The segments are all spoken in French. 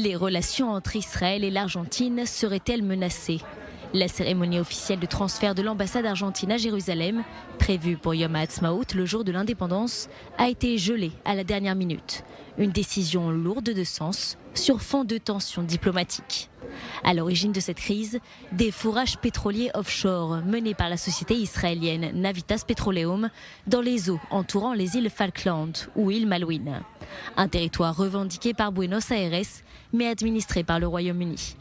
Les relations entre Israël et l'Argentine seraient-elles menacées? La cérémonie officielle de transfert de l'ambassade argentine à Jérusalem, prévue pour Yom HaAtzmaut, le jour de l'indépendance, a été gelée à la dernière minute. Une décision lourde de sens sur fond de tensions diplomatiques. À l'origine de cette crise, des fourrages pétroliers offshore menés par la société israélienne Navitas Petroleum dans les eaux entourant les îles Falkland ou îles Malouines. Un territoire revendiqué par Buenos Aires mais administré par le Royaume-Uni.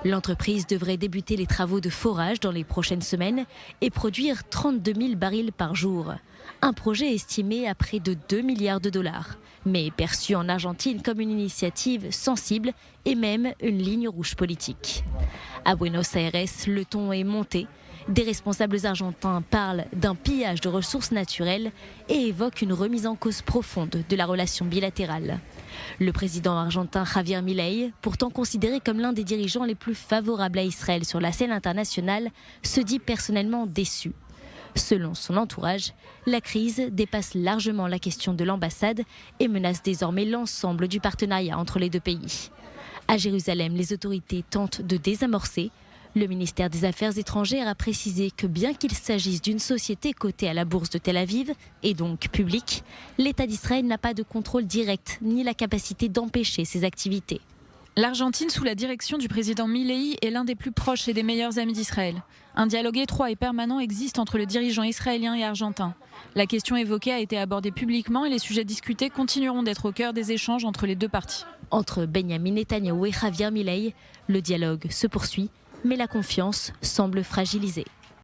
L'entreprise devrait débuter les travaux de forage dans les prochaines semaines et produire 32 000 barils par jour. Un projet estimé à près de 2 milliards de dollars, mais perçu en Argentine comme une initiative sensible et même une ligne rouge politique. À Buenos Aires, le ton est monté. Des responsables argentins parlent d'un pillage de ressources naturelles et évoquent une remise en cause profonde de la relation bilatérale. Le président argentin Javier Milei, pourtant considéré comme l'un des dirigeants les plus favorables à Israël sur la scène internationale, se dit personnellement déçu. Selon son entourage, la crise dépasse largement la question de l'ambassade et menace désormais l'ensemble du partenariat entre les deux pays. À Jérusalem, les autorités tentent de désamorcer. Le ministère des Affaires étrangères a précisé que bien qu'il s'agisse d'une société cotée à la bourse de Tel Aviv, et donc publique, l'État d'Israël n'a pas de contrôle direct ni la capacité d'empêcher ses activités. L'Argentine, sous la direction du président Milei, est l'un des plus proches et des meilleurs amis d'Israël. Un dialogue étroit et permanent existe entre le dirigeant israélien et argentin. La question évoquée a été abordée publiquement et les sujets discutés continueront d'être au cœur des échanges entre les deux parties. Entre Benyamin Netanyahou et Javier Milei, le dialogue se poursuit, mais la confiance semble fragilisée.